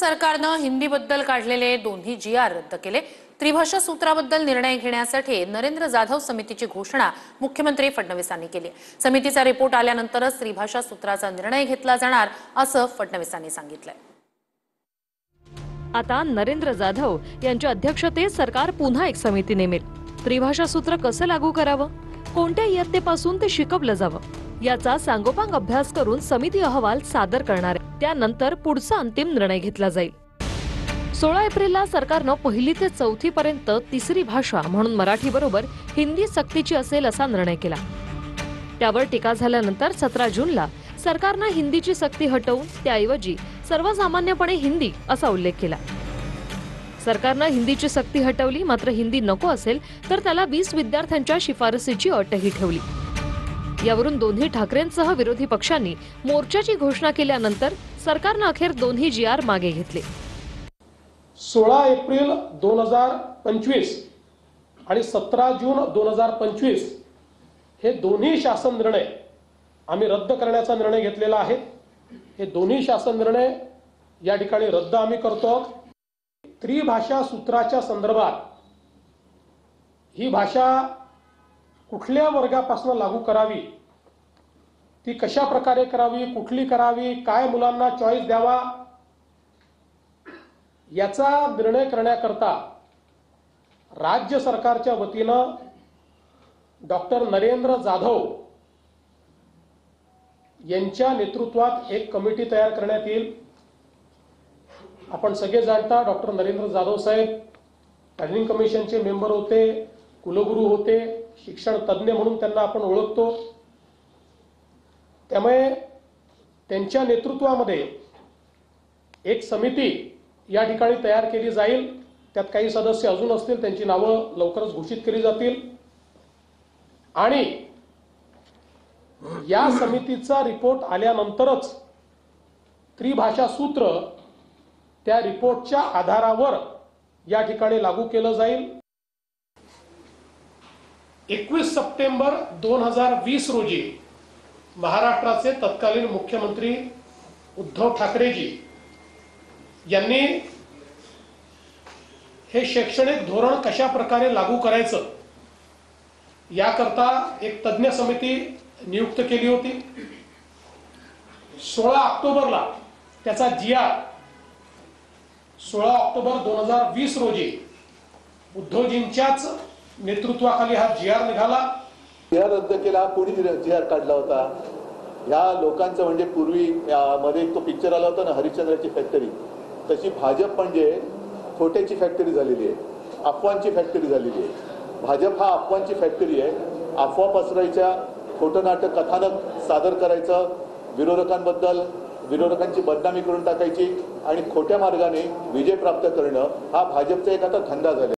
सरकारनं हिंदीबद्दल काढलेले दोन्ही जी.आर रद्द केले। त्रिभाषा सूत्राबद्दल निर्णय घेण्यासाठी नरेंद्र जाधव समितीची घोषणा मुख्यमंत्री फडणवीसांनी केली। समितीचा रिपोर्ट आल्यानंतरच त्रिभाषा सूत्राचा निर्णय घेतला जाणार असं फडणवीसांनी सांगितलंय। आता नरेंद्र जाधव यांच्या अध्यक्षतेत सरकार पुन्हा एक समिती नेमेल। त्रिभाषा सूत्र कसं लागू करावं, कोणत्या इयत्तेपासून ते शिकवलं जावं याचा सांगोपांग अभ्यास करून समिती अहवाल सादर करणार आहे। त्यानंतर पुढचा अंतिम निर्णय घेतला जाईल। 16 एप्रिलला सरकारनं पहिली ते चौथी पर्यंत तिसरी भाषा म्हणून मराठी बरोबर हिंदी सक्तीची असेल असा निर्णय केला। त्यावर टीका झाल्यानंतर 17 जूनला सरकारनं हिंदीची सक्ती हटवून त्याऐवजी सर्वसामान्यपणे हिंदी असा उल्लेख केला। सरकारनं हिंदीची सक्ती हटवली, मात्र हिंदी नको असेल तर त्याला 20 विद्यार्थ्यांच्या शिफारसीची अटही ठेवली। यावरून दोन्ही ठाकरेंसह विरोधी पक्षांनी मोर्चाची घोषणा केल्यानंतर सरकारनं अखेर दोन्ही जी.आर मागे घेतले। 16 एप्रिल 2025 आणि 17 जून 2025 हे दोन्ही शासन निर्णय आम्ही रद्द करण्याचा निर्णय घेतलेला आहे। हे दोन्ही शासन निर्णय या ठिकाणी रद्द आम्ही करतो। त्रिभाषा सूत्राच्या संदर्भात ही भाषा कुठल्या वर्गापासून लागू करावी, ती कशा प्रकारे करावी, कुठली करावी, काय मुलांना चॉईस द्यावा याचा निर्णय करण्याकरता राज्य सरकारच्या वतीनं डॉक्टर नरेंद्र जाधव यांच्या नेतृत्वात एक कमिटी तयार करण्यात येईल। आपण सगळे जाणता डॉक्टर नरेंद्र जाधव साहेब प्लॅनिंग कमिशनचे मेंबर होते, कुलगुरू होते, शिक्षण तज्ञ म्हणून त्यांना आपण ओळखतो। त्यामुळे त्यांच्या नेतृत्वामध्ये एक समिती या ठिकाणी तयार केली जाईल। त्यात काही सदस्य अजून असतील, त्यांची नावं लवकरच घोषित केली जातील आणि या समितीचा रिपोर्ट आल्यानंतरच त्रिभाषा सूत्र त्या रिपोर्टच्या आधारावर या ठिकाणी लागू केलं जाईल। 21 सप्टेंबर 2020 रोजी महाराष्ट्राचे तत्कालीन मुख्यमंत्री उद्धव ठाकरेजी यांनी हे शैक्षणिक धोरण कशा प्रकारे लागू करायचं याकरता एक तज्ञ समिती नियुक्त केली होती। 16 ऑक्टोबरला त्याचा जी.आर 16 ऑक्टोबर 2020 रोजी उद्धवजींच्याच नेतृत्वाखाली हा जी.आर निघाला। जी.आर रद्द केला। कोणी जी.आर काढला होता? या लोकांचं म्हणजे पूर्वी मध्ये तो पिक्चर आला होता ना, हरिश्चंद्राची फॅक्टरी, तशी भाजप म्हणजे खोट्याची फॅक्टरी झालेली आहे, अफवांची फॅक्टरी झालेली आहे। भाजप हा अफवांची फॅक्टरी आहे। अफवा पसरायच्या, खोटं नाटक कथानक सादर करायचं, विरोधकांची बदनामी करून टाकायची आणि खोट्या मार्गाने विजय प्राप्त करणं हा भाजपचा एक आता धंदा झाला।